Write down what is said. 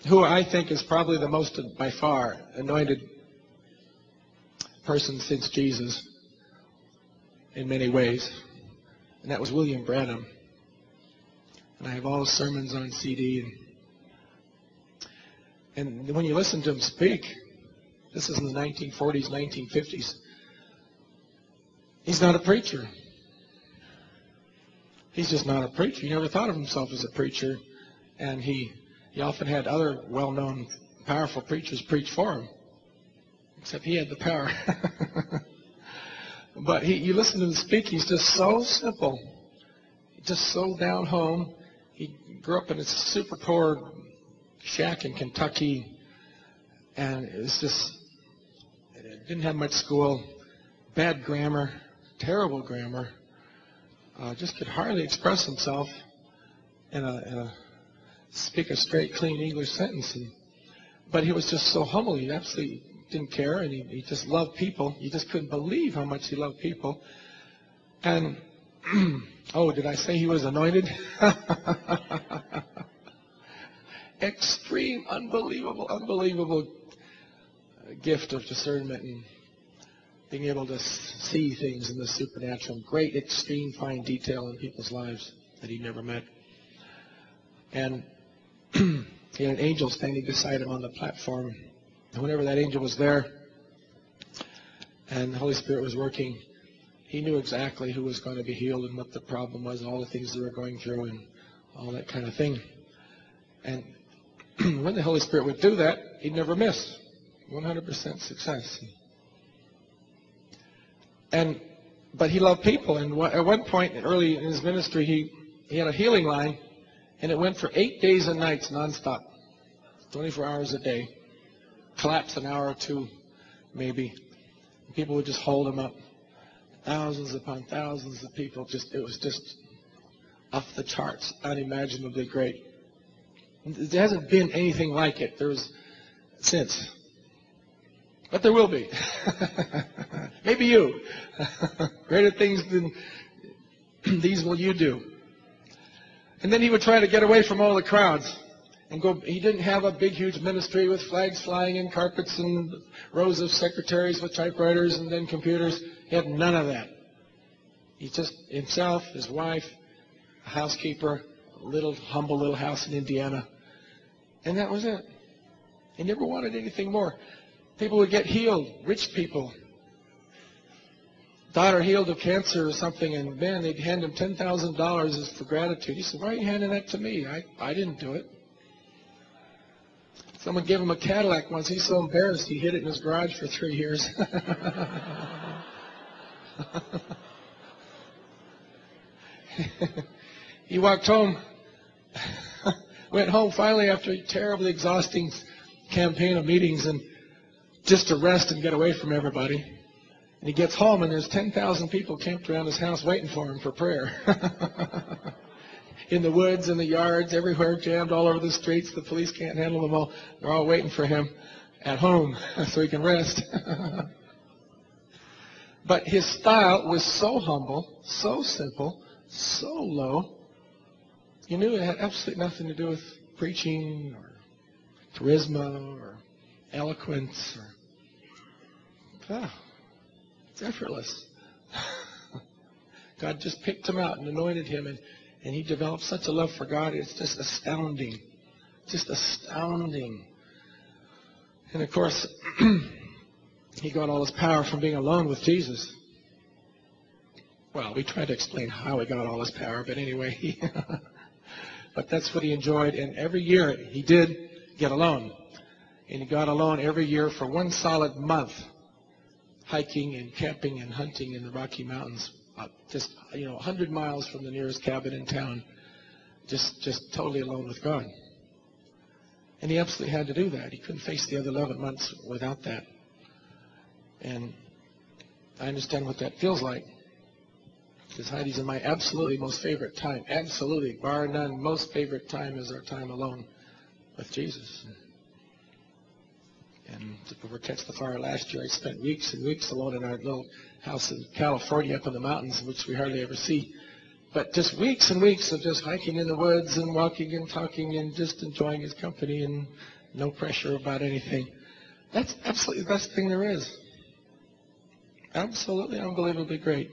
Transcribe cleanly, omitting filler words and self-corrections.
who I think is probably the most, by far, anointed person since Jesus in many ways, and that was William Branham. And I have all his sermons on CD. And when you listen to him speak, this is in the 1940s, 1950s, he's not a preacher. He's just not a preacher. He never thought of himself as a preacher, and he often had other well-known, powerful preachers preach for him, except he had the power. But you listen to him speak, he's just so simple, just so down home. He grew up in a super poor shack in Kentucky, and it was just, didn't have much school, bad grammar, terrible grammar, just could hardly express himself speak a straight, clean English sentence. But he was just so humble. He absolutely didn't care, and he just loved people. You just couldn't believe how much he loved people. And, oh, did I say he was anointed? Extreme, unbelievable gift of discernment and being able to see things in the supernatural, great, extreme, fine detail in people's lives that he never met. And he had an angel standing beside him on the platform. And whenever that angel was there and the Holy Spirit was working, he knew exactly who was going to be healed and what the problem was, all the things they were going through and all that kind of thing. And when the Holy Spirit would do that, he'd never miss. 100% success. But he loved people, and at one point early in his ministry, he had a healing line, and it went for 8 days and nights nonstop, 24 hours a day, collapse an hour or two, maybe. People would just hold him up. Thousands upon thousands of people. It was just off the charts, unimaginably great. There hasn't been anything like it. Since. But there will be. Maybe you. Greater things than these will you do. And then he would try to get away from all the crowds and go. He didn't have a big, huge ministry with flags flying and carpets and rows of secretaries with typewriters and then computers. He had none of that. He just himself, his wife, a housekeeper, a humble little house in Indiana. And that was it. He never wanted anything more. People would get healed, rich people. Daughter healed of cancer or something, and man, they'd hand him $10,000 for gratitude. He said, "Why are you handing that to me? I didn't do it." Someone gave him a Cadillac once. He's so embarrassed he hid it in his garage for 3 years. He walked home, went home finally after a terribly exhausting campaign of meetings and just to rest and get away from everybody. And he gets home and there's 10,000 people camped around his house waiting for him for prayer. In the woods, in the yards, everywhere, jammed all over the streets. The police can't handle them all. They're all waiting for him at home so he can rest. But his style was so humble, so simple, so low. You knew it had absolutely nothing to do with preaching or charisma or eloquence. It's effortless. God just picked him out and anointed him, and he developed such a love for God. It's just astounding. Just astounding. And of course, he got all his power from being alone with Jesus. Well, we tried to explain how he got all his power, but anyway, but that's what he enjoyed. And every year he did get alone. And he got alone every year for 1 solid month, hiking and camping and hunting in the Rocky Mountains, just 100 miles from the nearest cabin in town, just totally alone with God. And he absolutely had to do that. He couldn't face the other 11 months without that. And I understand what that feels like. Because Heidi's in my absolutely most favorite time. Absolutely, bar none, most favorite time is our time alone with Jesus. And before Catch the Fire last year, I spent weeks and weeks alone in our little house in California up in the mountains, which we hardly ever see. But just weeks and weeks of just hiking in the woods and walking and talking and just enjoying his company and no pressure about anything. That's absolutely the best thing there is. Absolutely unbelievably great.